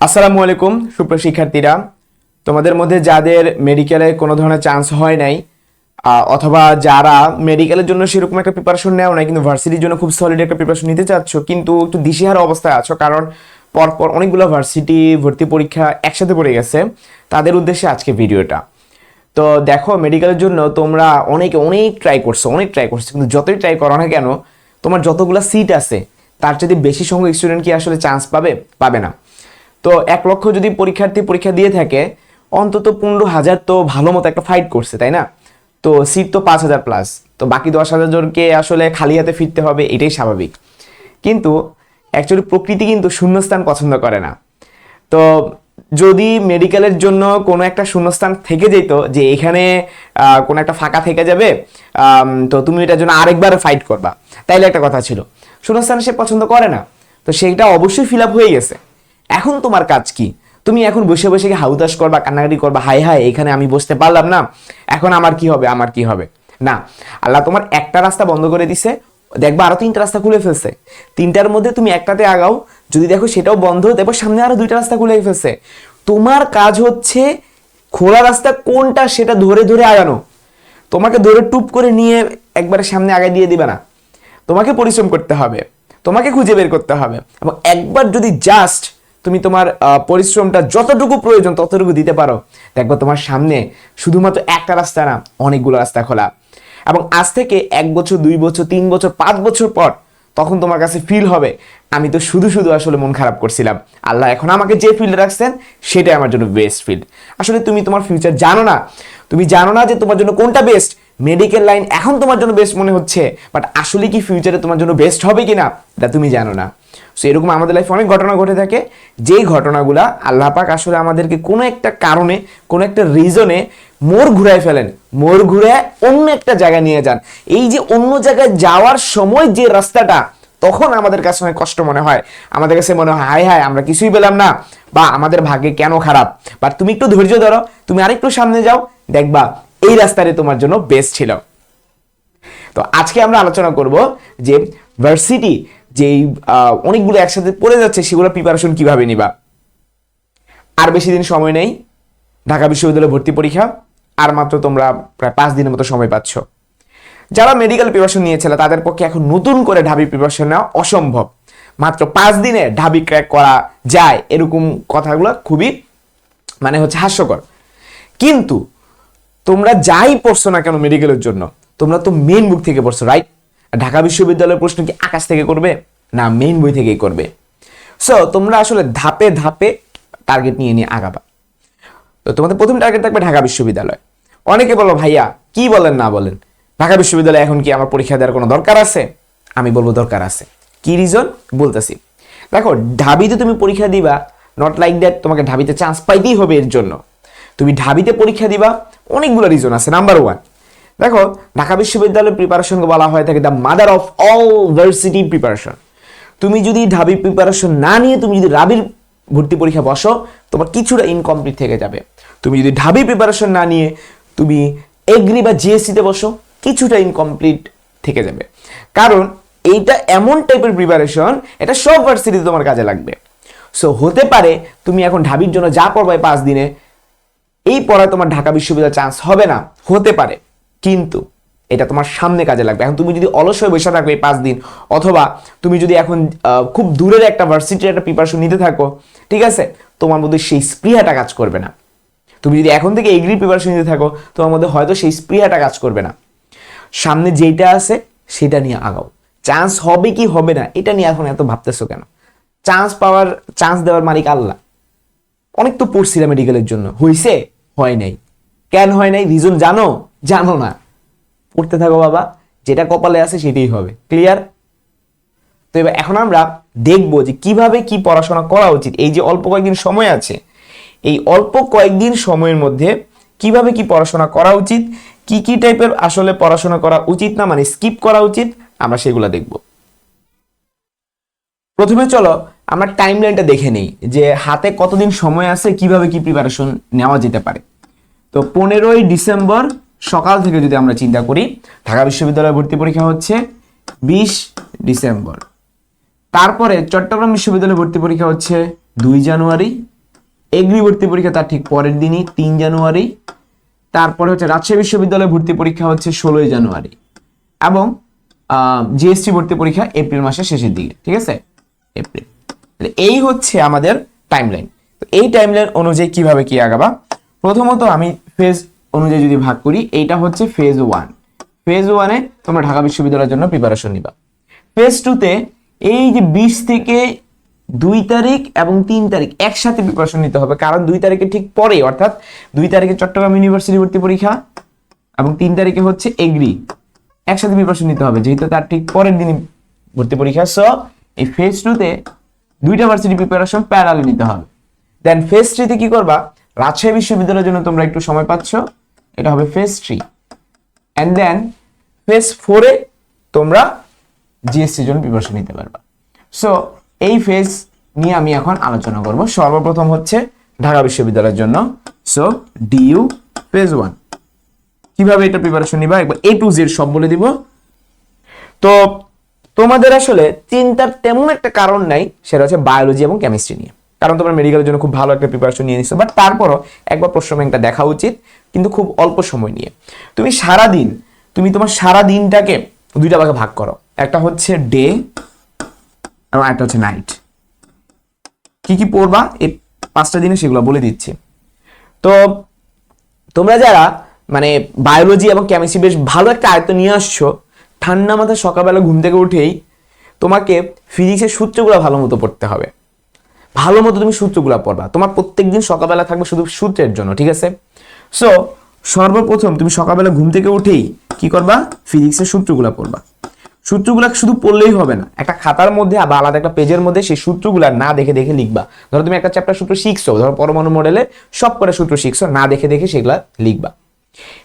আসসালামু আলাইকুম সুপ্রিয় শিক্ষার্থীরা, তোমাদের মধ্যে যাদের মেডিকেলে কোনো ধরনের চান্স হয় নাই অথবা যারা মেডিকেলের জন্য সেরকম একটা প্রিপারেশন নেও নাই কিন্তু ভার্সিটির জন্য খুব সলিড একটা প্রিপারেশন নিতে চাচ্ছ কিন্তু একটু দিশেহারা অবস্থায় আছো, কারণ পরপর অনেকগুলো ভার্সিটি ভর্তি পরীক্ষা একসাথে পড়ে গেছে, তাদের উদ্দেশ্যে আজকে ভিডিওটা। তো দেখো, মেডিকেলের জন্য তোমরা অনেক ট্রাই করছো কিন্তু যতই ট্রাই করো না কেন তোমার যতগুলো সিট আছে তার যদি বেশি সংখ্যক স্টুডেন্ট কি আসলে চান্স পাবে না। তো 1 লক্ষ যদি পরীক্ষার্থী পরীক্ষা দিয়ে থাকে, অন্তত 15,000 তো ভালো মতো একটা ফাইট করছে, তাই না? তো সিট তো 5,000 প্লাস, তো বাকি 10,000 জনকে আসলে খালি হাতে ফিরতে হবে, এটাই স্বাভাবিক। কিন্তু অ্যাকচুয়ালি প্রকৃতি কিন্তু শূন্যস্থান পছন্দ করে না। তো যদি মেডিকেলের জন্য কোনো একটা শূন্যস্থান থেকে যেত যে এখানে কোনো একটা ফাঁকা থেকে যাবে, তো তুমি এটার জন্য আরেকবার ফাইট করবা, তাইলে একটা কথা ছিল। শূন্যস্থান সে পছন্দ করে না, তো সেটা অবশ্যই ফিল আপ হয়ে গেছে। এখন তোমার কাজ কি? তুমি এখন বসে বসে হাউতাস করবা, কান্নাকাটি করবা, হায় হায় এখানে আমি বসতে পারলাম না, এখন আমার কি হবে না। আল্লাহ তোমার একটা রাস্তা বন্ধ করে দিছে, দেখবা আরো 3টা রাস্তা খুলে ফেলছে। 3টার মধ্যে তুমি একটাতে আগাও, যদি দেখো সেটাও বন্ধ, দেখো সামনে আরো 2টা রাস্তা খুলে ফেলছে। তোমার কাজ হচ্ছে খোলা রাস্তা কোনটা সেটা ধরে ধরে আগানো। তোমাকে ধরে টুপ করে নিয়ে একবারে সামনে আগে দিয়ে দিবে না, তোমাকে পরিশ্রম করতে হবে, তোমাকে খুঁজে বের করতে হবে। এবং একবার যদি জাস্ট তুমি তোমার পরিশ্রমটা যতটুকু প্রয়োজন ততটুকু দিতে পারো, দেখবো তোমার সামনে শুধুমাত্র একটা রাস্তা না, অনেকগুলো রাস্তা খোলা। এবং আজ থেকে 1 বছর 2 বছর 3 বছর 5 বছর পর তখন তোমার কাছে ফিল হবে আমি তো শুধু আসলে মন খারাপ করছিলাম, আল্লাহ এখন আমাকে যে ফিল্ডে রাখছেন সেটাই আমার জন্য বেস্ট ফিল্ড। আসলে তুমি তোমার ফিউচার জানো না, তুমি জানো না যে তোমার জন্য কোনটা বেস্ট। মেডিকেল লাইন এখন তোমার জন্য বেস্ট মনে হচ্ছে, বাট আসলে কি ফিউচারে তোমার জন্য বেস্ট হবে কিনা এটা তুমি জানো না। সো এরকম আমাদের লাইফে অনেক ঘটনা ঘটে থাকে, যেই ঘটনাগুলা আল্লাহ পাক আসলে আমাদেরকে কোনো একটা কারণে, কোনো একটা রিজনে মোড় ঘুরায় ফেলেন, মোড় ঘুরে অন্য একটা জায়গায় নিয়ে যান। এই যে অন্য জায়গায় যাওয়ার সময় যে রাস্তাটা, তখন আমাদের কাছে অনেক কষ্ট মনে হয়, আমাদের কাছে মনে হয় হায় হায় আমরা কিছুই পেলাম না, বা আমাদের ভাগ্যে কেন খারাপ। বাট তুমি একটু ধৈর্য ধরো, তুমি আরেকটু সামনে যাও, দেখবা এই রাস্তাটা তোমার জন্য বেস্ট ছিল। তো আজকে আমরা আলোচনা করব যে ভার্সিটি যেই অনেকগুলো একসাথে পড়ে যাচ্ছে সেগুলো প্রিপারেশন কিভাবে নিবা। আর বেশি দিন সময় নেই, ঢাকা বিশ্ববিদ্যালয়ে ভর্তি পরীক্ষা আর মাত্র তোমরা প্রায় 5 দিনের মতো সময় পাচ্ছ। যারা মেডিকেল প্রিপারেশন নিয়েছিল তাদের পক্ষে এখন নতুন করে ঢাবি প্রিপারেশন নেওয়া অসম্ভব। মাত্র 5 দিনে ঢাবি ক্র্যাক করা যায় এরকম কথাগুলো খুবই হাস্যকর। কিন্তু তোমরা যাই পড়ছো না কেন মেডিকেলের জন্য, তোমরা তো মেইন বুক থেকে পড়ছো, রাইট? ঢাকা বিশ্ববিদ্যালয়ের প্রশ্ন কি আকাশ থেকে করবে? না, মেইন বই থেকেই করবে। সো তোমরা আসলে ধাপে ধাপে টার্গেট নিয়ে আগাবা। তো তোমাদের প্রথম টার্গেট থাকবে ঢাকা বিশ্ববিদ্যালয়। অনেকে বলো ভাইয়া কি বলেন না বলেন, ঢাকা বিশ্ববিদ্যালয়ে এখন কি আমার পরীক্ষা দেওয়ার কোনো দরকার আছে? আমি বলবো দরকার আছে। কি রিজন বলতেছি। দেখো, ঢাবিতে তুমি পরীক্ষা দিবা, নট লাইক দ্যাট তোমাকে ঢাবিতে চান্স পাইতেই হবে এর জন্য। তুমি ঢাবিতে পরীক্ষা দিবা, অনেকগুলো রিজন আছে। নাম্বার 1, দেখো ঢাকা বিশ্ববিদ্যালয়ের প্রিপারেশনকে বলা হয় থাকে the mother of all varsity preparation. তুমি যদি ঢাবি প্রিপারেশন না নিয়ে তুমি যদি রাবির ভর্তি পরীক্ষা বসো, তোমার কিছুটা ইনকমপ্লিট থেকে যাবে। তুমি যদি ঢাবি প্রিপারেশন না নিয়ে তুমি এগ্রি বা জিএসসিতে বসো, কিছুটা ইনকমপ্লিট থেকে যাবে। কারণ এইটা এমন টাইপের প্রিপারেশন, এটা সব ভার্সিটিতে তোমার কাজে লাগবে। সো হতে পারে তুমি এখন ঢাবির জন্য যা পড়বে 5 দিনে, এই পড়ায় তোমার ঢাকা বিশ্ববিদ্যালয়ে চান্স হবে না, হতে পারে, কিন্তু এটা তোমার সামনে কাজে লাগবে। এখন তুমি যদি অলস হয়ে বসে থাকো এই 5 দিন, অথবা তুমি যদি এখন খুব দূরের একটা ভার্সিটির একটা প্রিপারেশন নিতে থাকো, ঠিক আছে, তোমার মধ্যে সেই স্পৃহাটা কাজ করবে না। তুমি যদি এখন থেকে এগ্রি প্রিপারেশন নিতে থাকো, তোমার মধ্যে হয়তো সেই স্পৃহাটা কাজ করবে না। সামনে যেটা আছে সেটা নিয়ে আগাও। চান্স হবে কি হবে না এটা নিয়ে এখন এত ভাবতেছো কেন? চান্স দেওয়ার মালিক আল্লাহ। অনেক তো পড়ছিলাম মেডিকেলের জন্য, হয়েছে? হয় নাই। কেন হয় নাই রিজন জানো না। পড়তে থাকো বাবা, যেটা কপালে আছে সেটাই হবে। ক্লিয়ার? তো এবার এখন আমরা দেখবো যে কিভাবে কি পড়াশোনা করা উচিত। এই যে অল্প কয়েকদিন সময় আছে, এই অল্প কয়েকদিন সময়ের মধ্যে কিভাবে কি পড়াশোনা করা উচিত, কি টাইপের আসলে পড়াশোনা করা উচিত না, স্কিপ করা উচিত, আমরা সেগুলো দেখব। প্রথমে চলো আমরা টাইমলাইনটা দেখে নেই যে হাতে কতদিন সময় আছে, কিভাবে কি প্রিপারেশন নেওয়া যেতে পারে। তো 15ই ডিসেম্বর সকাল থেকে যদি আমরা চিন্তা করি, ঢাকা বিশ্ববিদ্যালয়ে ভর্তি পরীক্ষা হচ্ছে 20 ডিসেম্বর। তারপরে চট্টগ্রাম বিশ্ববিদ্যালয়ে ভর্তি পরীক্ষা হচ্ছে 2 জানুয়ারি, এগ্রি ভর্তি পরীক্ষা তার ঠিক পরের দিনই 3 জানুয়ারি, তারপরে হচ্ছে রাজশাহী বিশ্ববিদ্যালয়ে ভর্তি পরীক্ষা হচ্ছে 16 জানুয়ারি, এবং জিএসটি ভর্তি পরীক্ষা এপ্রিল মাসের শেষের দিকে, ঠিক আছে, এপ্রিল। এই হচ্ছে আমাদের টাইমলাইন। তো এই টাইমলাইন অনুযায়ী কিভাবে কি আগাবা, প্রথমত আমি ফেজ অনুযায়ী যদি ভাগ করি, এইটা হচ্ছে ফেজ 1। ফেজ 1-এ তোমরা ঢাকা বিশ্ববিদ্যালয়ের জন্য প্রিপারেশন নিবা। ফেজ 2-তে এই যে 20 থেকে 2 তারিখ এবং 3 তারিখ একসাথে প্রিপারেশন নিতে হবে, কারণ 2 তারিখে ঠিক পরে, অর্থাৎ 2 তারিখে চট্টগ্রাম ইউনিভার্সিটি ভর্তি পরীক্ষা এবং 3 তারিখে হচ্ছে এগ্রি, একসাথে প্রিপারেশন নিতে হবে, যেহেতু তার ঠিক পরের দিনই ভর্তি পরীক্ষা। সো এই ফেজ 2-তে 2টা ভার্সিটি প্রিপারেশন প্যারালালি নিতে হবে। দেন ফেজ 3-তে কি করবা, রাজশাহী বিশ্ববিদ্যালয়ের জন্য তোমরা একটু সময় পাচ্ছ, এটা হবে ফেজ 3। এন্ড দেন ফেজ 4-এ তোমরা জিএসসির জন্য প্রিপারেশন নিতে পারবা। সো এই ফেজ নিয়ে আমি এখন আলোচনা করব। সর্বপ্রথম হচ্ছে ঢাকা বিশ্ববিদ্যালয়ের জন্য। সো ডিইউ ফেজ 1 কিভাবে এটা প্রিপারেশন নিবা একবার A to Z সব বলে দিব। তো তোমাদের আসলে চিন্তার তেমন একটা কারণ নাই, সেটা হচ্ছে বায়োলজি এবং কেমিস্ট্রি নিয়ে, কারণ তোমরা মেডিকেলের জন্য খুব ভালো একটা প্রিপারেশন নিয়ে নিছো। বাট তারপরও একবার প্রশ্ন ব্যাংকটা দেখা উচিত, কিন্তু খুব অল্প সময় নিয়ে। তুমি তোমার সারা দিনটাকে 2টা ভাগে ভাগ করো, একটা হচ্ছে ডে এবং একটা হচ্ছে নাইট। কি কি পড়বা এই 5টা দিনে সেগুলো বলে দিচ্ছি। তো তোমরা যারা মানে বায়োলজি এবং কেমিস্ট্রি বেশ ভালো একটা আয়ত্ত নিয়ে আসছো, ঠান্ডা মাথায় সকালবেলা ঘুম থেকে উঠেই তোমাকে ফিজিক্সের সূত্রগুলো ভালো মতো পড়তে হবে। ভালো মতো তুমি সূত্রগুলো পড়বা, তোমার প্রত্যেকদিন সকালবেলা থাকবে শুধু সূত্রের জন্য, ঠিক আছে। সো সর্বপ্রথম তুমি সকালবেলা ঘুম থেকে উঠেই কি করবা, ফিজিক্সের সূত্রগুলো পড়বা। সূত্রগুলা শুধু পড়লেই হবে না, একটা খাতার মধ্যে বা আলাদা একটা পেজের মধ্যে সেই সূত্রগুলা না দেখে দেখে লিখবা। ধরো তুমি একটা চ্যাপ্টার সূত্র শিখছো, ধরো পরমাণু মডেলে সব করে সূত্র শিখছো, না দেখে দেখে সেগুলা লিখবা।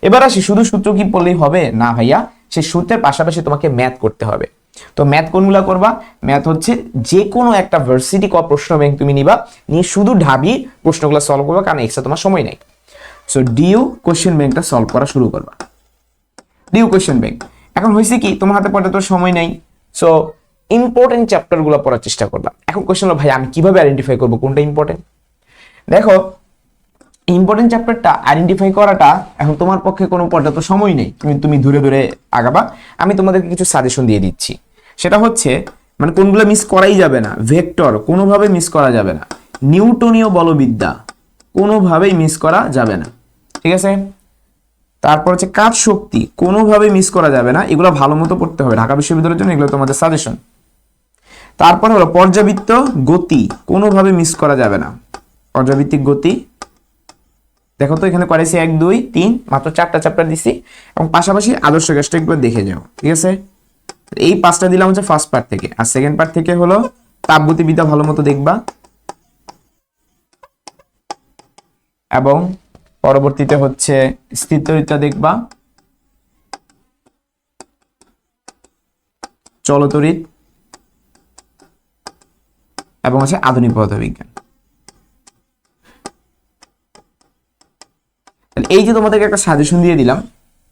এবার আসি, শুধু সূত্র কি পড়লেই হবে না ভাইয়া, সেই সূত্রের পাশাপাশি তোমাকে ম্যাথ করতে হবে। তো ম্যাথ কোনগুলা করবা, ম্যাথ হচ্ছে যে কোনো একটা ভার্সিটি প্রশ্ন ব্যাংক তুমি নিবা, নিয়ে শুধু ঢাবি প্রশ্নগুলো সলভ করবা, কারণ এক্সট্রা তোমার সময় নাই। সো ডিইউ কোশ্চেন ব্যাংকটা সলভ করা শুরু করবা। ডিইউ কোশ্চেন ব্যাংক এখন হয়েছে কি, তোমার হাতে পড়াতে তো সময় নাই। সো ইম্পর্টেন্ট চ্যাপ্টারগুলো পড়ার চেষ্টা করবা। এখন কোশ্চেন হলো, ভাই আমি কিভাবে আইডেন্টিফাই করবো কোনটা ইম্পর্টেন্ট? দেখো, ইম্পর্টেন্ট চ্যাপ্টারটা আইডেন্টিফাই করাটা এখন তোমার পক্ষে কোনো পর্যাপ্ত সময় নেই, তুমি ধরে ধরে আগাবা। আমি তোমাদেরকে কিছু সাজেশন দিয়ে দিচ্ছি, সেটা হচ্ছে মানে কোনগুলো মিস করাই যাবে না। ভেক্টর কোনোভাবে মিস করা যাবে না, নিউটনীয় বলবিদ্যা কোনোভাবেই মিস করা যাবে না, ঠিক আছে। তারপর হচ্ছে কাজ শক্তি কোনোভাবেই মিস করা যাবে না, এগুলো ভালো মতো পড়তে হবে ঢাকা বিশ্ববিদ্যালয়ের জন্য, এগুলো তোমাদের সাজেশন। তারপর হলো পর্যাবৃত্ত গতি কোনোভাবে মিস করা যাবে না, পর্যাবৃত্তিক গতি। দেখো তো এখানে করেছি 1 2 3 মাত্র 4টা চ্যাপ্টার দিছি, এবং পাশাপাশি আদর্শ গ্যাসটা একবার দেখে যাও, ঠিক আছে। এই 5টা দিলাম হচ্ছে ফার্স্ট পার্ট থেকে, আর সেকেন্ড পার্ট থেকে হলো তাপগতিবিদ্যা ভালো মতো দেখবা, এবং পরবর্তীতে হচ্ছে স্থিরতরিতা দেখবা, চলতরিৎ, এবং হচ্ছে আধুনিক পদার্থবিজ্ঞান। এই যে তোমাদেরকে একটা সাজেশন দিয়ে দিলাম,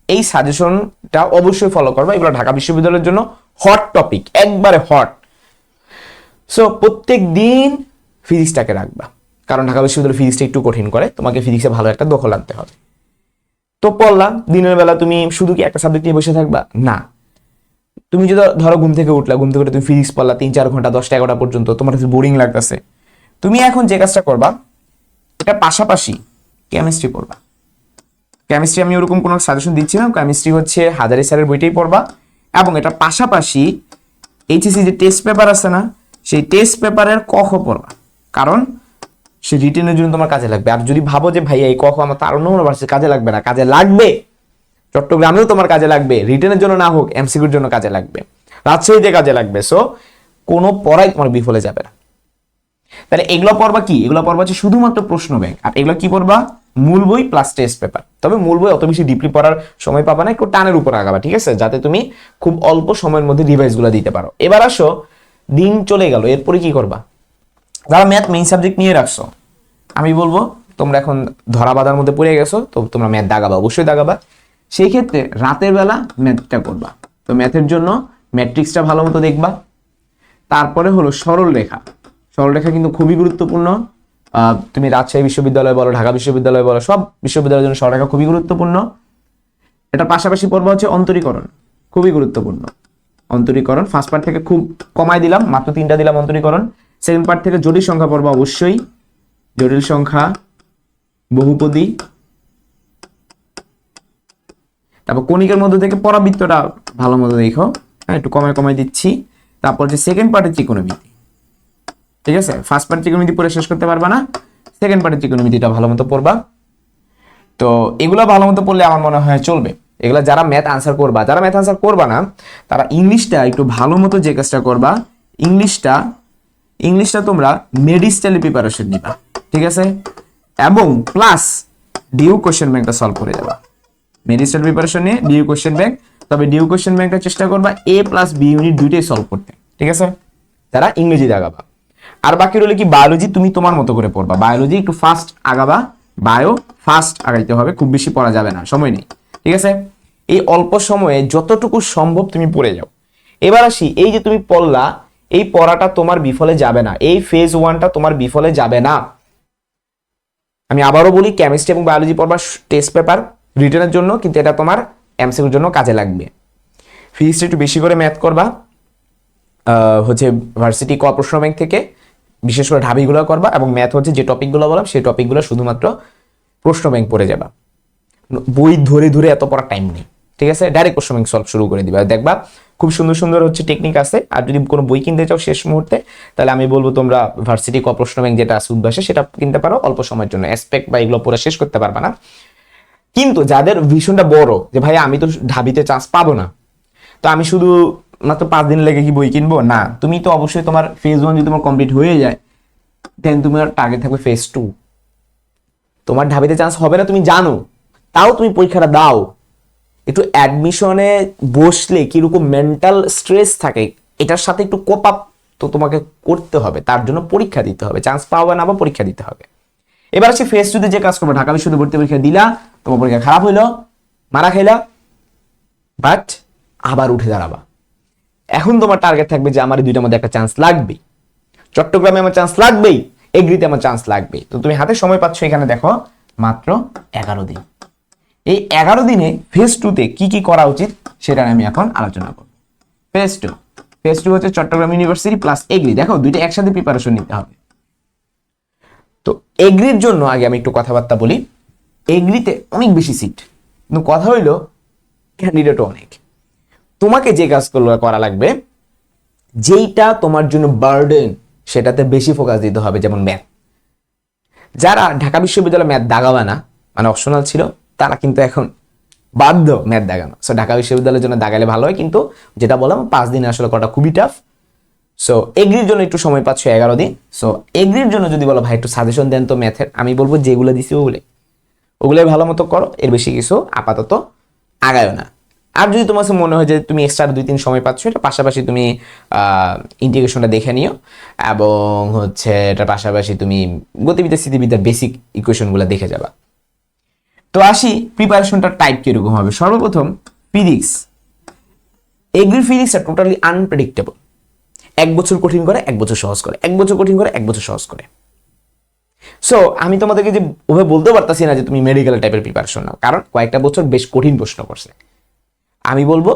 এই সাজেশনটা অবশ্যই ফলো করবা। এগুলো ঢাকা বিশ্ববিদ্যালয়ের জন্য হট টপিক, একবারে হট। সো প্রত্যেক দিন ফিজিক্সটাকে রাখবা, কারণ ঢাকা বিশ্ববিদ্যালয় ফিজিক্সটা একটু কঠিন করে, তোমাকে ফিজিক্সে ভালো একটা দখল আনতে হবে। তো পড়লাম, দিনের বেলা তুমি শুধু কি একটা সাবজেক্ট নিয়ে বসে থাকবা না। তুমি যদি ধরো ঘুম থেকে উঠলা, ঘুম থেকে উঠে তুমি ফিজিক্স পড়লা 3-4 ঘন্টা 10টা 11টা পর্যন্ত, তোমার কাছে বোরিং লাগতেছে, তুমি এখন যে কাজটা করবা, এটা পাশাপাশি কেমিস্ট্রি পড়বা। কেমিস্ট্রি আমি ওরকম কোনো সাজেশন দিচ্ছি না, কেমিস্ট্রি হচ্ছে হাজারি স্যারের বইটাই পড়বা, এবং এটা পাশাপাশি এইচএসসি যে টেস্ট পেপার আছে না, সেই টেস্ট পেপারের ক খ পড়বা, কারণ সে রিটেনের জন্য তোমার কাজে লাগবে। আর যদি ভাবো যে ভাইয়া এই ক খ আমার তার অন্য কোনো ভার্সিটির কাজে লাগবে না, কাজে লাগবে, চট্টগ্রামেও তোমার কাজে লাগবে, রিটেনের জন্য না হোক এমসিকিউর জন্য কাজে লাগবে, রাজশাহীতে কাজে লাগবে। সো কোনো পড়াই তোমার বিফলে যাবে না। তাহলে এগুলো পড়বা কি, এগুলো পড়বা হচ্ছে শুধুমাত্র প্রশ্ন ব্যাংক। আর এগুলো কি পড়বা, মূল বই প্লাস টেস্ট পেপার। তবে মূল বই অত বেশি ডিপলি পড়ার সময় পাবা না, একটু টানের উপর আগাবা, ঠিক আছে, যাতে তুমি খুব অল্প সময়ের মধ্যে রিভাইজ গুলো দিতে পারো। এবার আসো, দিন চলে গেল, এরপরে কি করবা? যারা ম্যাথ মেইন সাবজেক্ট নিয়ে রাখছো, আমি বলবো তোমরা এখন ধরা বাঁধার মধ্যে পড়ে গেছো, তো তোমরা ম্যাথ দাগাবা, অবশ্যই দাগাবা। সেই ক্ষেত্রে রাতের বেলা ম্যাথটা করবা। তো ম্যাথের জন্য ম্যাট্রিক্সটা ভালো মতো দেখবা, তারপরে হলো সরল রেখা, সরলরেখা কিন্তু খুবই গুরুত্বপূর্ণ। তুমি রাজশাহী বিশ্ববিদ্যালয় বলো, ঢাকা বিশ্ববিদ্যালয় বলো, সব বিশ্ববিদ্যালয়ের জন্য সরলরেখা খুবই গুরুত্বপূর্ণ। এটার পাশাপাশি পর্ব হচ্ছে অন্তরীকরণ, খুবই গুরুত্বপূর্ণ। অন্তরীকরণ ফার্স্ট পার্ট থেকে খুব কমায় দিলাম, মাত্র 3টা দিলাম অন্তরীকরণ। সেকেন্ড পার্ট থেকে জটিল সংখ্যা পর্ব অবশ্যই, জটিল সংখ্যা, বহুপদী, তারপর কণিকের মধ্যে থেকে পরাবৃত্তটা ভালো মতো দেখো, হ্যাঁ একটু কমায় দিচ্ছি। তারপর যে সেকেন্ড পার্টের ত্রিকোণমিতি, ঠিক আছে, ফার্স্ট পার্ট ত্রিকোণমিতি পড়ে শেষ করতে পারবা না, সেকেন্ড পার্টের ত্রিকোণমিতিটা ভালো মতো পড়বা। তো এগুলো ভালো মতো পড়লে আমার মনে হয় চলবে। এগুলা যারা ম্যাথ আনসার করবা, যারা ম্যাথ আনসার করবা না তারা ইংলিশটা একটু ভালো মতো যে কাজটা করবা, ইংলিশটা তোমরা মেডি স্টাইলে প্রিপারেশন নিবা, ঠিক আছে, এবং প্লাস ডিউ কোশ্চেন ব্যাংকটা সলভ করে যাবা। মেডি স্টাইল প্রিপারেশন নিয়ে ডিউ কোশ্চেন ব্যাংক, তবে ডিউ কোশ্চেন ব্যাংকটা চেষ্টা করবা এ প্লাস বি ইউনিট দুইটাই সলভ করতে, ঠিক আছে, যারা ইংরেজি আগাবা। আর বাকি রইলে কি বায়োলজি, তুমি তোমার মতো করে পড়বা, বায়োলজি একটু ফাস্ট আগাবা, বায়ো ফাস্ট আগাইতে হবে, খুব বেশি পড়া যাবে না, সময় নেই, ঠিক আছে। এই অল্প সময়ে যতটুকু সম্ভব তুমি পড়ে যাও। এবার আসি, এই যে তুমি পড়লা, এই পড়াটা তোমার বিফলে যাবে না, এই ফেজ 1টা তোমার বিফলে যাবে না। আমি আবারও বলি, কেমিস্ট্রি এবং বায়োলজি পড়বা টেস্ট পেপার রিটেনের জন্য, কিন্তু এটা তোমার এমসিকিউর জন্য কাজে লাগবে। ফিজিক্সটা একটু বেশি করে ম্যাথ করবা, হচ্ছে ভার্সিটি ক প্রশ্ন ব্যাংক থেকে, বিশেষ করে ঢাবিগুলো করবা, এবং ম্যাথ হচ্ছে যে টপিকগুলো বললাম সেই টপিকগুলো শুধুমাত্র প্রশ্ন ব্যাংক পড়ে যাবা। বই ধরে ধরে এত পড়ার টাইম নেই, ঠিক আছে, ডাইরেক্ট প্রশ্ন ব্যাংক সলভ শুরু করে দিবা, দেখবা খুব সুন্দর সুন্দর হচ্ছে টেকনিক আছে। আর যদি কোনো বই কিনতে চাও শেষ মুহূর্তে, তাহলে আমি বলবো তোমরা ভার্সিটি ক প্রশ্ন ব্যাংক যেটা আছে উদ্ভাসে, সেটা কিনতে পারো অল্প সময়ের জন্য। অ্যাসপেক্ট বা এগুলো পড়ে শেষ করতে পারবা না, কিন্তু যাদের ভিশনটা বড় যে ভাই আমি তো ঢাবিতে চান্স পাবো না, তো আমি শুধু মাত্র 5 দিন লেগে কি বই কিনবো, না, তুমি তো অবশ্যই তোমার ফেজ 1 যদি তোমার কমপ্লিট হয়ে যায়, দেন তোমার টার্গেট থাকবে ফেজ 2। তোমার ঢাবিতে চান্স হবে না তুমি জানো, তাও তুমি পরীক্ষাটা দাও। একটু অ্যাডমিশনে বসলে কিরকম মেন্টাল স্ট্রেস থাকে, এটার সাথে একটু কোপ আপ তো তোমাকে করতে হবে, তার জন্য পরীক্ষা দিতে হবে, চান্স পাওয়া না বা পরীক্ষা দিতে হবে। এবার আসি ফেজ 2 তে যে কাজ করবে, ঢাকা বিশ্ববিদ্যালয়ে ভর্তি পরীক্ষা দিলা, তোমার পরীক্ষা খারাপ হইলো, মারা খাইলা, বাট আবার উঠে দাঁড়াবা। এখন তোমার টার্গেট থাকবে যে আমার এই দুইটার মধ্যে একটা চান্স লাগবেই, চট্টগ্রামে আমার চান্স লাগবেই, এগ্রিতে আমার চান্স লাগবেই। তো তুমি হাতে সময় পাচ্ছ, এখানে দেখো মাত্র 11 দিন। এই 11 দিনে ফেজ 2 তে কি কি করা উচিত সেটা আমি এখন আলোচনা করব। ফেজ 2 হচ্ছে চট্টগ্রাম ইউনিভার্সিটি প্লাস এগ্রি। দেখো দুইটা একসাথে প্রিপারেশন নিতে হবে। তো এগ্রির জন্য আগে আমি একটু কথাবার্তা বলি। এগ্রিতে অনেক বেশি সিট, কিন্তু কথা হইলো ক্যান্ডিডেটও অনেক। তোমাকে যে কাজগুলো করা লাগবে, যেইটা তোমার জন্য বার্ডেন সেটাতে বেশি ফোকাস দিতে হবে, যেমন ম্যাথ। যারা ঢাকা বিশ্ববিদ্যালয়ে ম্যাথ দাগাবে না, মানে অপশনাল ছিল, তারা কিন্তু এখন বাধ্য ম্যাথ দাগানো। সো ঢাকা বিশ্ববিদ্যালয়ের জন্য দাগালে ভালো হয়, কিন্তু যেটা বললাম 5 দিনে আসলে করাটা খুবই টাফ। সো এগ্রির জন্য একটু সময় পাচ্ছ 11 দিন। সো এগ্রির জন্য যদি বলো ভাই একটু সাজেশন দেন তো ম্যাথের, আমি বলবো যেগুলো দিছি ওগুলোই ভালো মতো করো, এর বেশি কিছু আপাতত আগায়ও না। আর যদি তোমার কাছে মনে হয় যে তুমি এক্সট্রা 2-3 সময় পাচ্ছ, এটা পাশাপাশি তুমি ইন্টিগ্রেশনটা দেখে নিও, এবং হচ্ছে এটার পাশাপাশি তুমি গতিবিদ্যা স্থিতিবিদ্যার বেসিক ইকুয়েশনগুলো দেখে যাবা। তো আসি প্রিপারেশনটা টাইপ কিরকম হবে। সর্বপ্রথম ফিজিক্স, এগ্রি ফিজিক্সটা টোটালি আনপ্রেডিক্টেবল। 1 বছর কঠিন করে 1 বছর সহজ করে, 1 বছর কঠিন করে 1 বছর সহজ করে। সো আমি তোমাদেরকে যে ওভাবে বলতে পারতাছি না যে তুমি মেডিকেল টাইপের প্রিপারেশন নাও, কারণ কয়েকটা বছর বেশ কঠিন প্রশ্ন করছে। আমি বলবো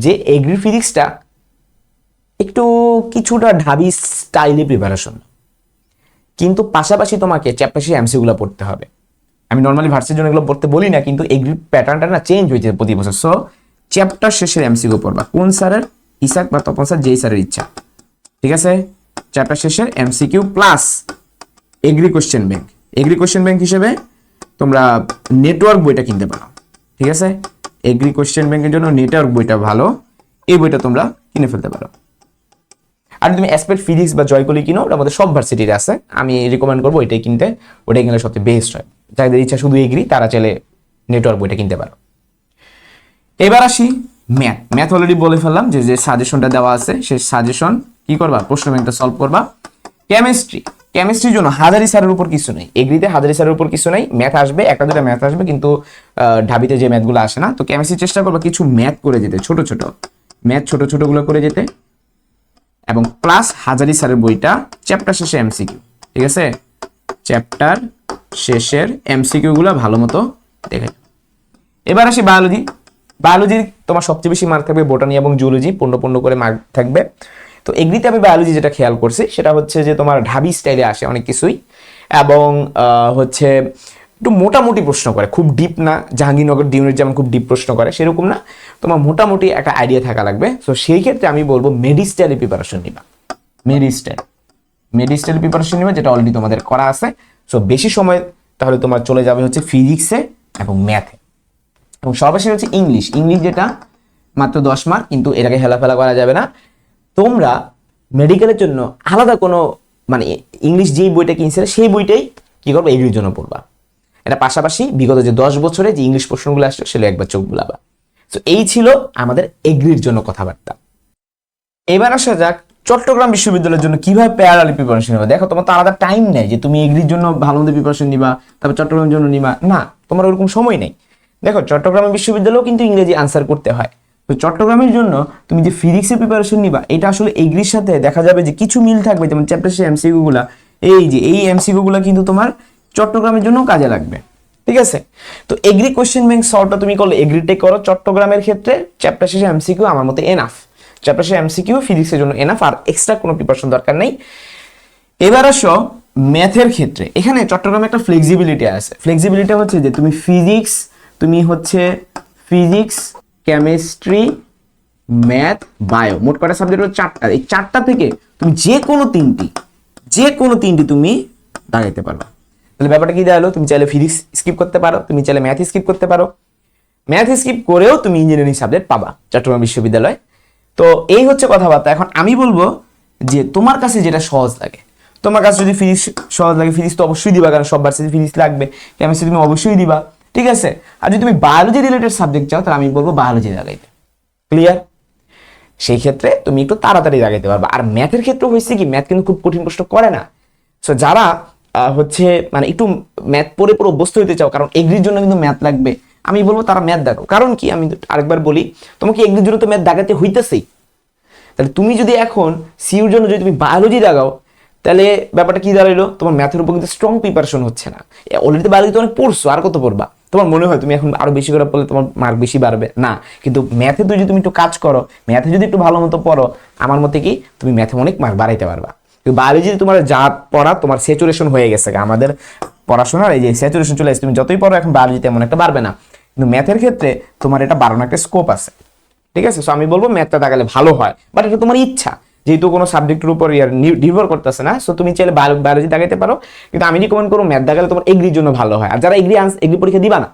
যে এগ্রি ফিজিক্সটা একটু কিছুটা ঢাবি স্টাইলে প্রিপারেশন, কিন্তু পাশাপাশি তোমাকে চ্যাপ্টার শেষে এমসিগুলো পড়তে হবে। আমি নর্মালি ভার্সিটির জন্য এগুলো পড়তে বলি না, কিন্তু এগ্রি প্যাটার্নটা না চেঞ্জ হয়েছে প্রতি বছর। সো চ্যাপ্টার শেষের এমসিকিউ পড়বা, কোন স্যারের, ইসাক বা তপন স্যার, যেই স্যারের ইচ্ছা, ঠিক আছে। চ্যাপ্টার শেষের MCQ plus agri question bank. Agri question bank হিসেবে তোমরা নেটওয়ার্ক বইটা কিনতে পারো, ঠিক আছে। এগ্রি কোশ্চেন ব্যাংকের জন্য নেটওয়ার্ক বইটা ভালো, এই বইটা তোমরা কিনে ফেলতে পারো। আর তুমি অ্যাসপেক্ট ফিজিক্স বা জয়কলি কিনো, ওটা আমাদের সব ভার্সিটির আছে, আমি রিকমেন্ড করবো ওইটাই কিনতে, ওইটাই কিনলে সবচেয়ে বেস্ট হয়। যাদের ইচ্ছা শুধু এগ্রি, তারা চাইলে নেটওয়ার্ক বইটা কিনতে পারো। এবার আসি ম্যাথ অলরেডি বলে ফেললাম যে যে সাজেশনটা দেওয়া আছে, সেই সাজেশন কি করবা, প্রশ্ন ব্যাংকটা সলভ করবা। কেমিস্ট্রির জন্য হাজারি স্যারের উপর কিছু নেই, এগ্রিতে হাজারি স্যারের উপর কিছু নেই। ম্যাথ আসবে, একটা দুটা ম্যাথ আসবে, কিন্তু ঢাবিতে যে ম্যাথগুলো আসে না। তো কেমিস্ট্রি চেষ্টা করবা কিছু ম্যাথ করে যেতে, ছোট ছোট ম্যাথ, ছোট ছোট গুলো করে যেতে, এবং প্লাস হাজারি স্যারের বইটা চ্যাপ্টার শেষে এমসিকিউ, ঠিক আছে, চ্যাপ্টার শেষের এমসিকিউ গুলো ভালো মতো দেখে। এবার আসি বায়োলজি। বায়োলজি তোমার সবচেয়ে বেশি মার্ক থাকবে বোটানি এবং জুলজি, পূর্ণ করে মার্ক থাকবে। তো এগ্রিতে আমি বায়োলজি যেটা খেয়াল করছি সেটা হচ্ছে যে তোমার ঢাবি স্টাইলে আসে অনেক কিছুই, এবং হচ্ছে একটু মোটামুটি প্রশ্ন করে, খুব ডিপ না, জাহাঙ্গীরনগর ডিউনিট যেমন খুব ডিপ প্রশ্ন করে সেরকম না, তোমার মোটামুটি একটা আইডিয়া থাকা লাগবে। তো সেই ক্ষেত্রে আমি বলবো মেডি স্টাইলে প্রিপারেশন নিবা, মেডি স্টাইল প্রিপারেশন নিবা, যেটা অলরেডি তোমাদের করা আছে। সো বেশি সময় তাহলে তোমার চলে যাবে হচ্ছে ফিজিক্সে এবং ম্যাথে, এবং সর্বশেষ হচ্ছে ইংলিশ যেটা মাত্র 10 মার্ক, কিন্তু এটাকে হেলাফেলা করা যাবে না। তোমরা মেডিকেলের জন্য আলাদা কোনো মানে ইংলিশ যেই বইটা কিনছিলে সেই বইটাই কি করবো এগ্রির জন্য পড়বা। এটা পাশাপাশি বিগত যে 10 বছরে যে ইংলিশ প্রশ্নগুলো আসছে সেগুলো একবার চোখ বুলাবা। তো এই ছিল আমাদের এগ্রির জন্য কথাবার্তা। এবার আসা যাক চট্টগ্রাম বিশ্ববিদ্যালয়ের জন্য কিভাবে প্যারালালি প্রিপারেশন নেবে। দেখো তোমার তো আলাদা টাইম নেই যে তুমি এগ্রির জন্য ভালো মতো প্রিপারেশন নিবা তারপর চট্টগ্রামের জন্য নিবা, না, তোমার ওরকম সময় নেই। দেখো চট্টগ্রাম বিশ্ববিদ্যালয়েও কিন্তু ইংরেজি আনসার করতে হয়। তো চট্টগ্রামের জন্য তুমি যে ফিজিক্সের প্রিপারেশন নিবা এটা আসলে এগ্রির সাথে দেখা যাবে যে কিছু মিল থাকবে, যেমন চ্যাপ্টার শেষে এমসিকিউ গুলা, এই এমসিকিউ গুলা কিন্তু তোমার চট্টগ্রামের জন্য কাজে লাগবে, ঠিক আছে। তো এগ্রি কোশ্চেন ব্যাংক সলভটা তুমি করলে এগ্রিটেক করো। চট্টগ্রামের ক্ষেত্রে চ্যাপ্টার শেষে এমসিকিউ আমার মতে এনাফ, চ্যাপ্টার শেষে এমসিকিউ ফিজিক্সের জন্য এনাফ, আর এক্সট্রা কোনো প্রিপারেশন দরকার নেই। এবার আসো ম্যাথের ক্ষেত্রে, এখানে চট্টগ্রামে একটা ফ্লেক্সিবিলিটি আছে। ফ্লেক্সিবিলিটি হচ্ছে যে তুমি ফিজিক্স কেমিস্ট্রি ম্যাথ বায়ো, মোট কটা সাবজেক্ট হলো 4টা। এই 4টা থেকে তুমি যে কোনো তিনটি তুমি দাগাইতে পারো। তাহলে ব্যাপারটা কি দাঁড়ালো, তুমি চাইলে ফিজিক্স স্কিপ করতে পারো, তুমি চাইলে ম্যাথ স্কিপ করতে পারো, ম্যাথ স্কিপ করেও তুমি ইঞ্জিনিয়ারিং সাবজেক্ট পাবা চট্টগ্রাম বিশ্ববিদ্যালয়। তো এই হচ্ছে কথাবার্তা। এখন আমি বলবো যে তোমার কাছে যেটা সহজ লাগে, তোমার কাছে যদি ফিজিক্স সহজ লাগে ফিজিক্স তো অবশ্যই দিবা, কারণ সব ভার্সিটি ফিজিক্স লাগবে, কেমিস্ট্রি তুমি অবশ্যই দিবা, ঠিক আছে। আর যদি তুমি বায়োলজি রিলেটেড সাবজেক্ট চাও তাহলে আমি বলবো বায়োলজি লাগাইতে, ক্লিয়ার। সেই ক্ষেত্রে তুমি একটু তাড়াতাড়ি লাগাইতে পারবা। আর ম্যাথের ক্ষেত্রে হয়েছে কি, ম্যাথ কিন্তু খুব কঠিন প্রশ্ন করে না। সো যারা হচ্ছে মানে একটু ম্যাথ পড়ে পুরো অভ্যস্ত হইতে চাও, কারণ এগ্রির জন্য কিন্তু ম্যাথ লাগবে, আমি বলবো তারা ম্যাথ দেখো। কারণ কি, আমি আরেকবার বলি, তোমাকে এগ্রির জন্য তো ম্যাথ দাগাতে হইতেছেই। তাহলে তুমি যদি এখন সিউর জন্য যদি তুমি বায়োলজি দাগাও তাহলে ব্যাপারটা কি দাঁড়াইলো, তোমার ম্যাথের উপর কিন্তু স্ট্রং প্রিপারেশন হচ্ছে না। অলরেডি বায়োলজি তো অনেক পড়ছো, আর কত পড়বা? তোমার মনে হয় তুমি এখন আরো বেশি করে পড়লে তোমার মার্ক বেশি বাড়বে না, কিন্তু ম্যাথে যদি তুমি একটু কাজ করো, ম্যাথে যদি একটু ভালো মতো পড়ো, আমার মতে কি তুমি ম্যাথে অনেক মার্ক বাড়াইতে পারবা। কিন্তু বায়োলজি তোমার যা পড়া তোমার স্যাচুরেশন হয়ে গেছে, আমাদের পড়াশোনার এই যে স্যাচুরেশন চলে আসছে, তুমি যতই পড়ো এখন বায়োলজি তেমন একটা বাড়বে না, কিন্তু ম্যাথের ক্ষেত্রে তোমার এটা বাড়ানোর একটা স্কোপ আছে, ঠিক আছে। সো আমি বলবো ম্যাথটা দাগালে ভালো হয়, বাট এটা তোমার ইচ্ছা, যেহেতু কোনো সাবজেক্টের উপর নির্ভর করতেছে না। সো তুমি চাইলে বায়োলজি দাগাইতে পারো, কিন্তু আমি রিকমেন্ড করবো ম্যাথ দাগালে তোমার এগ্রির জন্য ভালো হয়। আর যারা এগ্রি পরীক্ষা দিবা না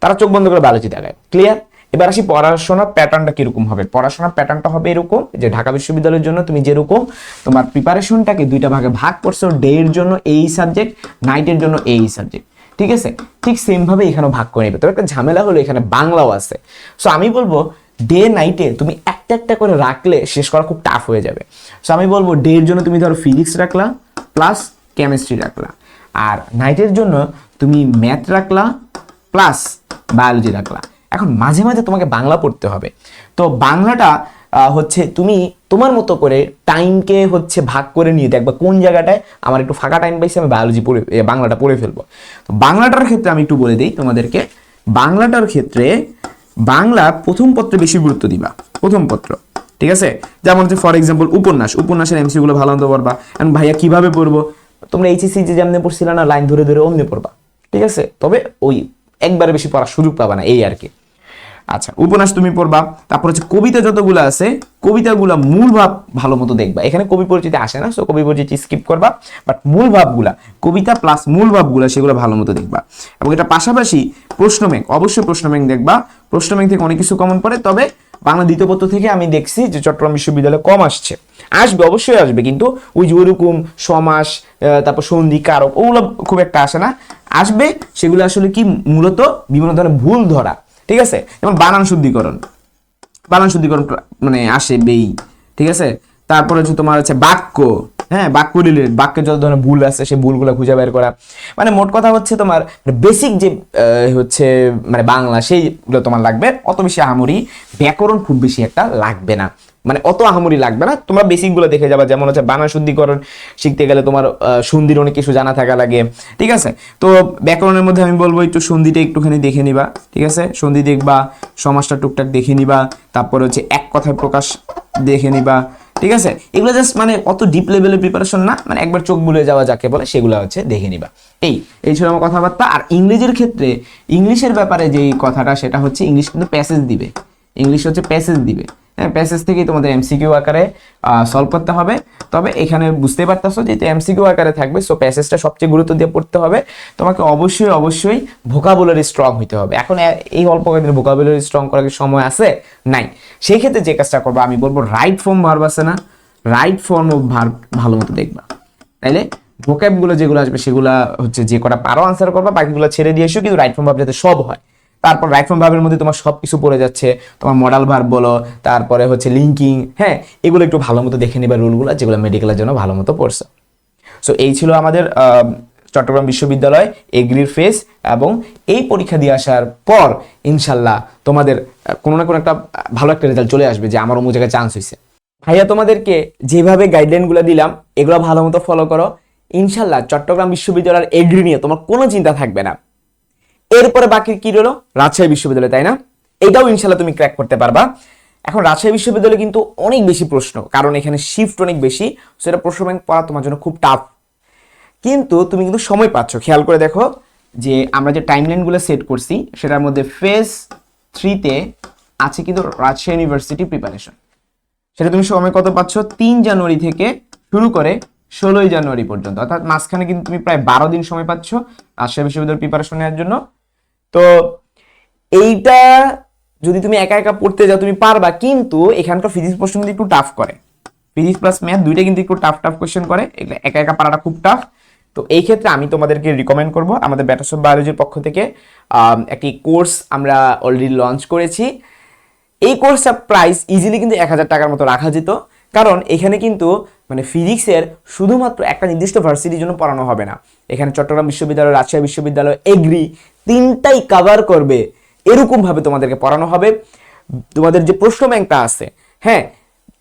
তারা চোখ বন্ধ করে বায়োলজি দাগায়, ক্লিয়ার। এবার আসি পড়াশোনার প্যাটার্নটা কিরকম হবে। পড়াশোনার প্যাটার্নটা হবে এরকম যে ঢাকা বিশ্ববিদ্যালয়ের জন্য তুমি যেরকম তোমার প্রিপারেশনটাকে দুইটা ভাগে ভাগ করছো, ডে এর জন্য এই সাবজেক্ট, নাইটের জন্য এই সাবজেক্ট, ঠিক আছে, ঠিক সেম ভাবে এখানেও ভাগ করে নেবে। তবে একটা ঝামেলা হলো এখানে বাংলাও আছে। সো আমি বলবো ডে নাইটে তুমি একটা একটা করে রাখলে শেষ করা খুব টাফ হয়ে যাবে। সো আমি বলবো ডে এর জন্য তুমি ধরো ফিজিক্স রাখলা প্লাস কেমিস্ট্রি রাখলা, আর নাইটের জন্য তুমি ম্যাথ রাখলা প্লাস বায়োলজি রাখলা। এখন মাঝে মাঝে তোমাকে বাংলা পড়তে হবে। তো বাংলাটা হচ্ছে তুমি তোমার মতো করে টাইমকে হচ্ছে ভাগ করে নিয়ে দেখবা কোন জায়গাটায় আমার একটু ফাঁকা টাইম পাইছে, আমি বাংলাটা পড়ে ফেলবো। তো বাংলাটার ক্ষেত্রে আমি একটু বলে দিই তোমাদেরকে, বাংলাটার ক্ষেত্রে বাংলা প্রথম পত্রে বেশি গুরুত্ব দিবা, প্রথম পত্র, ঠিক আছে। যেমন হচ্ছে ফর এক্সাম্পল উপন্যাসের এমসি গুলো ভালো মতো পড়বা। এখন ভাইয়া কিভাবে পড়বো, তোমরা এইচএসসি যে যেমনি পড়ছিলে না, লাইন ধরে ধরে অমনি পড়বা, ঠিক আছে। তবে ওই একবারে বেশি পড়ার সুযোগ পাবা না, এই আর কি। আচ্ছা, উপন্যাস তুমি পড়বা। তারপর হচ্ছে কবিতা যতগুলো আছে কবিতাগুলা মূল ভাব ভালো মতো দেখবা। এখানে কবি পরিচিতি আসে না, সো কবি পরিচিতি স্কিপ করবা, বাট মূল ভাবগুলা কবিতা প্লাস মূল ভাবগুলা সেগুলো ভালো মতো দেখবা। এবং এটা পাশাপাশি প্রশ্ন ব্যাংক, অবশ্যই প্রশ্ন ব্যাংক দেখবা। প্রশ্ন ব্যাংক থেকে অনেক কিছু কমন পড়ে, তবে বাংলা দ্বিতীয় পত্র থেকে আমি দেখছি যে চট্টগ্রাম বিশ্ববিদ্যালয়ে কম আসবে অবশ্যই আসবে, কিন্তু ওই যে ওইরকম সমাস তারপর সন্ধি কারক ওগুলো খুব একটা আসে না। আসবে সেগুলো আসলে কি মূলত বিভিন্ন ধরনের ভুল ধরা, ঠিক আছে। যেমন বানান শুদ্ধিকরণ মানে আসে বেই, ঠিক আছে। তারপরে হচ্ছে তোমার হচ্ছে বাক্য, হ্যাঁ, বাক্য রিলেটেড, বাক্যে যত ধরনের ভুল আছে সেই ভুলগুলো খুঁজে বের করা। মানে মোট কথা হচ্ছে তোমার বেসিক যে হচ্ছে মানে বাংলা সেইগুলো তোমার লাগবে, অত বেশি আহামরি ব্যাকরণ খুব বেশি একটা লাগবে না, মানে অত আহামরি লাগবে না, তোমরা বেসিক গুলো দেখে যাবা। যেমন হচ্ছে বানান শুদ্ধিকরণ শিখতে গেলে তোমার সন্ধির অনেক কিছু জানা থাকা লাগে, ঠিক আছে। তো ব্যাকরণের মধ্যে আমি বলবো একটু সন্ধিটা একটুখানি দেখে নিবা, ঠিক আছে, সন্ধি দেখবা, সমাসটা টুকটাক দেখে নিবা, তারপর হচ্ছে এক কথায় প্রকাশ দেখে নিবা, ঠিক আছে। এগুলো জাস্ট মানে অত ডিপ লেভেলের প্রিপারেশন না, মানে একবার চোখ বুলে যাওয়া যাকে বলে সেগুলো হচ্ছে দেখে নিবা। এই ছিল আমার কথাবার্তা। আর ইংরেজির ক্ষেত্রে ইংলিশের ব্যাপারে যেই কথাটা সেটা হচ্ছে ইংলিশ কিন্তু প্যাসেজ দিবে, ইংলিশ হচ্ছে প্যাসেজ দিবে, হ্যাঁ, প্যাসেজ থেকেই তোমাদের এমসিকিউ আকারে সলভ করতে হবে। তবে এখানে বুঝতে পারতেছো যেহেতু এমসিকিউ আকারে থাকবে, সো প্যাসেজটা সবচেয়ে গুরুত্ব দিয়ে পড়তে হবে। তোমাকে অবশ্যই অবশ্যই ভোকাবুলারি স্ট্রং হইতে হবে। এখন এই অল্প কয়েকদিন ভোকাবুলারি স্ট্রং করার কি সময় আছে? নাই। সেই ক্ষেত্রে যে কাজটা করবো আমি বলবো, রাইট ফর্ম ভার্ব আছে না, রাইট ফর্ম অফ ভার্ব ভালো মতো দেখবা, তাইলে ভোক্যাবগুলো যেগুলো আসবে সেগুলো হচ্ছে যে কটা পারো আনসার করবা, বাকিগুলো ছেড়ে দিয়ে এসো, কিন্তু রাইট ফর্ম ভার্ব যাতে সব হয়। তারপর রাইট ফর্ম ভার্বের মধ্যে তোমার সবকিছু পড়ে যাচ্ছে, তোমার মডাল ভার্ব বলো, তারপরে হচ্ছে লিঙ্কিং, হ্যাঁ, এগুলো একটু ভালো মতো দেখে নিবা, রুলগুলো যেগুলো মেডিকেলের জন্য ভালো মতো পড়ছো। সো এই ছিল আমাদের চট্টগ্রাম বিশ্ববিদ্যালয় এগ্রির ফেস, এবং এই পরীক্ষা দিয়ে আসার পর ইনশাল্লাহ তোমাদের কোনো না কোনো একটা ভালো একটা রেজাল্ট চলে আসবে যে আমার অমুক জায়গায় চান্স হয়েছে। ভাইয়া তোমাদেরকে যেভাবে গাইডলাইনগুলো দিলাম এগুলো ভালো মতো ফলো করো, ইনশাল্লাহ চট্টগ্রাম বিশ্ববিদ্যালয়ের এগ্রি নিয়ে তোমার কোনো চিন্তা থাকবে না। এরপরে বাকি কি রইলো? রাজশাহী বিশ্ববিদ্যালয়, তাই না? এটাও ইনশাল্লাহ তুমি ক্র্যাক করতে পারবা। এখন রাজশাহী বিশ্ববিদ্যালয়ে কিন্তু অনেক বেশি প্রশ্ন, কারণ এখানে শিফট অনেক বেশি, সেটা প্রশ্ন ব্যাংক পড়া তোমার জন্য খুব টাফ। কিন্তু তুমি কিন্তু সময় পাচ্ছ, খেয়াল করে দেখো যে আমরা যে টাইমলাইনগুলো সেট করছি সেটার মধ্যে ফেজ 3-তে আছে কিন্তু রাজশাহী ইউনিভার্সিটি প্রিপারেশন। সেটা তুমি সময় কত পাচ্ছ? 3 জানুয়ারি থেকে শুরু করে 16 জানুয়ারি পর্যন্ত, অর্থাৎ মাঝখানে কিন্তু তুমি প্রায় 12 দিন সময় পাচ্ছ রাজশাহী বিশ্ববিদ্যালয়ের প্রিপারেশন নেওয়ার জন্য। তো এইটা যদি তুমি একা একা পড়তে যাও তুমি পারবা, কিন্তু এখানকার ফিজিক্স প্রশ্ন কিন্তু একটু টাফ করে, ফিজিক্স প্লাস ম্যাথ দুইটা কিন্তু একটু টাফ টাফ কোয়েশ্চেন করে, এগুলো একা একা পারাটা খুব টাফ। তো এই ক্ষেত্রে আমি তোমাদেরকে রিকমেন্ড করব, আমাদের ব্যাটার্স অফ বায়োলজির পক্ষ থেকে একটি কোর্স আমরা অলরেডি লঞ্চ করেছি। এই কোর্সটার প্রাইস ইজিলি কিন্তু 1000 টাকার মতো রাখা যেত, কারণ এখানে কিন্তু মানে ফিজিক্সের শুধুমাত্র একটা নির্দিষ্ট ভার্সিটির জন্য পড়ানো হবে না, এখানে চট্টগ্রাম বিশ্ববিদ্যালয়, রাজশাহী বিশ্ববিদ্যালয়, এগ্রি তিনটাই কভার করবে, এরকম ভাবে তোমাদেরকে পড়ানো হবে। তোমাদের যে প্রশ্ন ব্যাংকটা আছে, হ্যাঁ,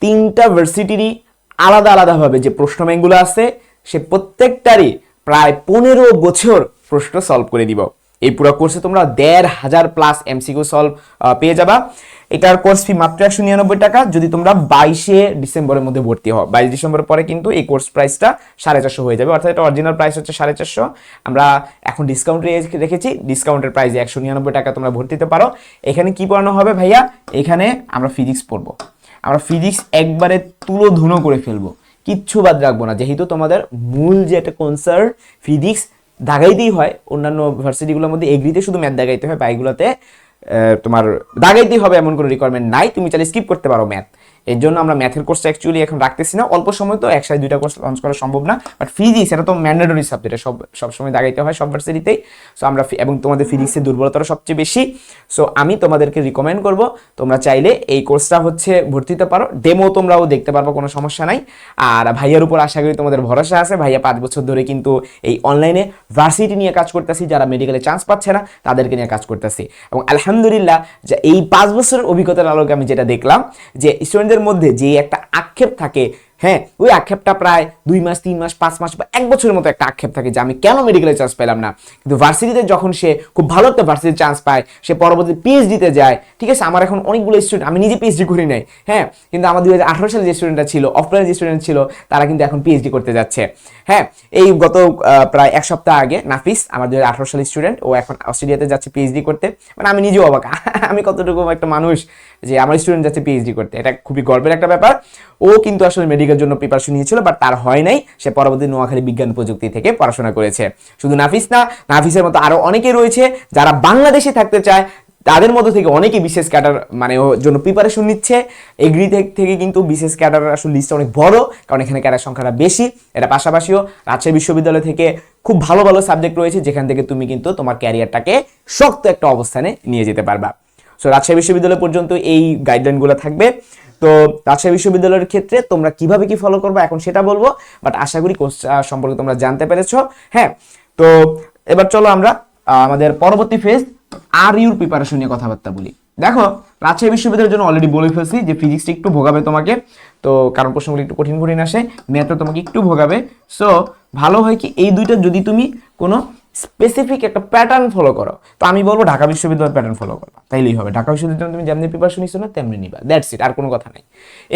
তিনটা ভার্সিটিরই আলাদা আলাদাভাবে যে প্রশ্ন ব্যাংকগুলো আছে সে প্রত্যেকটারই প্রায় 15 বছর প্রশ্ন সলভ করে দিব। এই পুরো কোর্সে তোমরা 1500 প্লাস এমসিকিউ সলভ পেয়ে যাবা। এটার কোর্স ফি মাত্র 199 টাকা যদি তোমরা 22 ডিসেম্বরের মধ্যে ভর্তি হও। 22 ডিসেম্বরের পরে কিন্তু এই কোর্স প্রাইসটা 450 হয়ে যাবে, অর্থাৎ এটা অরিজিনাল প্রাইস হচ্ছে 450, আমরা এখন ডিসকাউন্ট রেখেছি, ডিসকাউন্টের প্রাইসে 199 টাকা তোমরা ভর্তি হতে পারো। এখানে কি পড়ানো হবে ভাইয়া? এখানে আমরা ফিজিক্স পড়বো, আমরা ফিজিক্স একবারে তুলো ধুনো করে ফেলবো, কিচ্ছু বাদ রাখবো না, যেহেতু তোমাদের মূল যে একটা কনসার্ন ফিজিক্স দাগাইতেই হয়। অন্যান্য ভার্সিটিগুলোর মধ্যে এগ্রিতে শুধু ম্যাথ দাগাইতে হয়, বাইগুলোতে তোমার দাগাইতেই হবে এমন কোনো রিকোয়ারমেন্ট নাই, তুমি চাইলে স্কিপ করতে পারো ম্যাথ। এর জন্য আমরা ম্যাথের কোর্সটা অ্যাকচুয়ালি এখন রাখতেছি না, অল্প সময় তো একসাথে 2টা কোর্স লঞ্চ করা সম্ভব না, বাট ফিজিক্স এটা তো ম্যান্ডেটরি সাবজেক্ট, সবসময় দাগাইতে হয় সব ভার্সিটিতেই। সো আমরা এবং তোমাদের ফিজিক্সের দুর্বলতাটা সবচেয়ে বেশি, সো আমি তোমাদেরকে রিকমেন্ড করব তোমরা চাইলে এই কোর্সটা হচ্ছে ভর্তি হতে পারো, ডেমো তোমরাও দেখতে পারবো, কোনো সমস্যা নাই। আর ভাইয়ার উপর আশা করি তোমাদের ভরসা আছে, ভাইয়া 5 বছর ধরে কিন্তু এই অনলাইনে ভার্সিটি নিয়ে কাজ করতেছি, যারা মেডিকেলে চান্স পাচ্ছে না তাদেরকে নিয়ে কাজ করতেছি, এবং আলহামদুলিল্লাহ যে এই 5 বছরের অভিজ্ঞতার আলোকে আমি যেটা দেখলাম যে স্টুডেন্টদের মধ্যে যে একটা আক্ষেপ থাকে, হ্যাঁ, ওই আক্ষেপটা প্রায় 2 মাস 3 মাস 5 মাস বা 1 বছরের মতো একটা আক্ষেপ থাকে যে আমি কেন মেডিকেলে চান্স পেলাম না, কিন্তু ভার্সিটিতে যখন সে খুব ভালো একটা ভার্সিটির চান্স পায়, সে পরবর্তী পিএইচডিতে যায়। ঠিক আছে, আমার এখন অনেকগুলো স্টুডেন্ট, আমি নিজে পিএইচডি করি নাই, হ্যাঁ, কিন্তু আমার 2018 সালে যে স্টুডেন্টরা ছিল, অফলাইনে যে স্টুডেন্ট ছিল, তারা কিন্তু এখন পিএইচডি করতে যাচ্ছে। হ্যাঁ, এই গত প্রায় 1 সপ্তাহ আগে নাফিস, আমার 2018 সালের স্টুডেন্ট, ও এখন অস্ট্রেলিয়াতে যাচ্ছে পিএইচডি করতে। মানে আমি নিজেও অবাক, আমি কতটুকু একটা মানুষ যে আমার স্টুডেন্ট যাচ্ছে পিএইচডি করতে, এটা খুবই গর্বের একটা ব্যাপার। ও কিন্তু আসলে মেডিকেল জন্য প্রিপারেশন নিয়েছিল, বাট তার হয় নাই, সে পরবর্তী নোয়াখালী বিজ্ঞান প্রযুক্তি থেকে পড়াশোনা করেছে। শুধু নাফিস না, নাফিসের মতো আরো অনেকেই রয়েছে যারা বাংলাদেশে থাকতে চায়, তাদের মধ্যে থেকে অনেকেই বিশেষ ক্যাডার মানে ওর জন্য প্রিপারেশন নিচ্ছে। এগ্রি থেকে কিন্তু বিশেষ ক্যাডার আসলে লিস্টটা অনেক বড়, কারণ এখানে ক্যাডার সংখ্যাটা বেশি। এটা পাশাপাশিও রাজশাহী বিশ্ববিদ্যালয় থেকে খুব ভালো ভালো সাবজেক্ট রয়েছে, যেখান থেকে তুমি কিন্তু তোমার ক্যারিয়ারটাকে শক্ত একটা অবস্থানে নিয়ে যেতে পারবা। সো রাজশাহী বিশ্ববিদ্যালয় পর্যন্ত এই গাইডলাইনগুলো থাকবে। তো রাজশাহী বিশ্ববিদ্যালয়ের ক্ষেত্রে তোমরা কিভাবে কি ফলো করবে এখন সেটা বলবো, বাট আশা করি কোর্স সম্পর্কে তোমরা জানতে পেরেছো। হ্যাঁ, তো এবার চলো আমরা আমাদের পরবর্তী ফেজ আর ইউর প্রিপারেশন নিয়ে কথাবার্তা বলি। দেখো রাজশাহী বিশ্ববিদ্যালয়ের জন্য অলরেডি বলে ফেলছি যে ফিজিক্সটা একটু ভোগাবে তোমাকে, তো কারণ প্রশ্নগুলো একটু কঠিন কঠিন আসে, ম্যাথও তোমাকে একটু ভোগাবে। সো ভালো হয় কি এই দুইটা যদি তুমি কোনো স্পেসিফিক একটা প্যাটার্ন ফলো করো, তো আমি বলবো ঢাকা বিশ্ববিদ্যালয়ের প্যাটার্ন ফলো করো, তাইলেই হবে। ঢাকা বিশ্ববিদ্যালয়ের জন্য তুমি যেমনি প্রিপারেশন নিছো না তেমনি নিবা, দ্যাটস ইট, আর কোনো কথা নাই।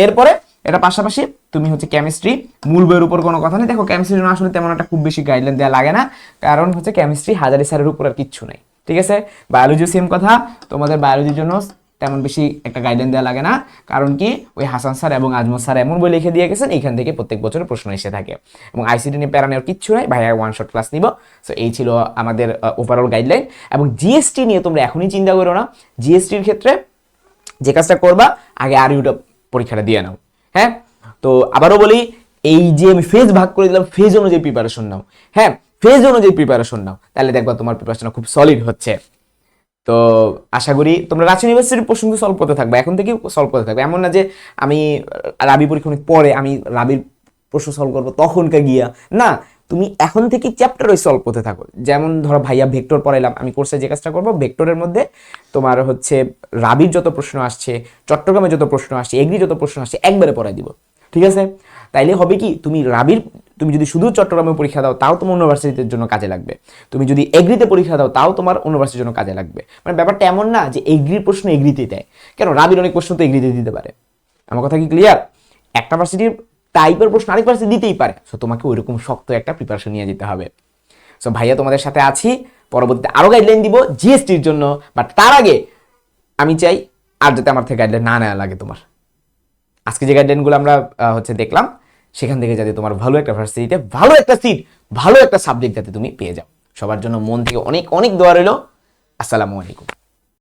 এরপরে এটা পাশাপাশি তুমি হচ্ছে কেমিস্ট্রি, মূল বইয়ের উপর কোনো কথা নেই। দেখো কেমিস্ট্রির জন্য আসলে তেমন একটা খুব বেশি গাইডলাইন দেওয়া লাগে না, কারণ হচ্ছে কেমিস্ট্রি হাজারি স্যারের উপর আর কিচ্ছু নাই, ঠিক আছে। বায়োলজি সেম কথা, তোমাদের বায়োলজির জন্য তেমন বেশি একটা গাইডলাইন দেওয়া লাগে না, কারণ কি ওই হাসান স্যার এবং আজমত স্যার এমন বই লিখে দিয়ে গেছেন এখান থেকে প্রত্যেক বছর প্রশ্ন এসে থাকে, এবং আইসিটি নিয়ে প্যারা নেওয়ার কিচ্ছু নাই, ভাইয়া ওয়ান শট ক্লাস নিব। সো এই ছিল আমাদের ওভারঅল গাইডলাইন। এবং জিএসটি নিয়ে তোমরা এখনই চিন্তা করো না, জিএসটির ক্ষেত্রে যে কাজটা করবা আগে আরইউটা পরীক্ষাটা দিয়ে নাও, হ্যাঁ। তো আবারও বলি, এই যে আমি ফেজ ভাগ করে দিলাম, ফেজ অনুযায়ী প্রিপারেশন নাও, হ্যাঁ, ফেজ অনুযায়ী প্রিপারেশন নাও, তাহলে দেখবা তোমার প্রিপারেশন খুব সলিড হচ্ছে। তো আশা করি তোমরা রাজশাহী ইউনিভার্সিটির প্রশ্ন সলভ করতে থাকবে, এখন থেকেই সলভ করতে থাকবে। এমন না যে আমি রাবি পরীক্ষা অনেক পরে আমি রাবির প্রশ্ন সলভ করবো তখনকে গিয়া, না, তুমি এখন থেকে চ্যাপ্টার ওই সলভ করতে থাকো। যেমন ধরো ভাইয়া ভেক্টর পড়াইলাম, আমি কোর্সে যে কাজটা করবো ভেক্টরের মধ্যে তোমার হচ্ছে রাবির যত প্রশ্ন আসছে, চট্টগ্রামে যত প্রশ্ন আসছে, এগ্রি যত প্রশ্ন আসছে একবারে পড়াই দিব, ঠিক আছে। তাইলে হবে কি, তুমি রাবির তুমি যদি শুধু চট্টগ্রামে পরীক্ষা দাও তাও তোমার ইউনিভার্সিটির জন্য কাজে লাগবে, তুমি যদি এগ্রিতে পরীক্ষা দাও তাও তোমার ইউনিভার্সিটির জন্য কাজে লাগবে। মানে ব্যাপারটা এমন না যে এগ্রির প্রশ্ন এগ্রিতে দেয়, কেন রাবির অনেক প্রশ্ন তো এগ্রিতে দিতে পারে। আমার কথা কি ক্লিয়ার? একটা ভার্সিটির টাইপের প্রশ্ন আরেক ভার্সিটি দিতেই পারে, সো তোমাকে ওইরকম শক্ত একটা প্রিপারেশন নিয়ে যেতে হবে। সো ভাইয়া তোমাদের সাথে আছি, পরবর্তীতে আরো গাইডলাইন দিব জিএসটির জন্য, বাট তার আগে আমি চাই আর যাতে আমার থেকে গাইডলাইন না নেওয়া লাগে তোমার। আজকে যে গাইডলাইনগুলো আমরা হচ্ছে দেখলাম, সেখান থেকে যাতে তোমার ভালো একটা ভার্সিটিতে ভালো একটা সিট, ভালো একটা সাবজেক্ট যাতে তুমি পেয়ে যাও। সবার জন্য মন থেকে অনেক অনেক দোয়া রইল। আসসালামু আলাইকুম।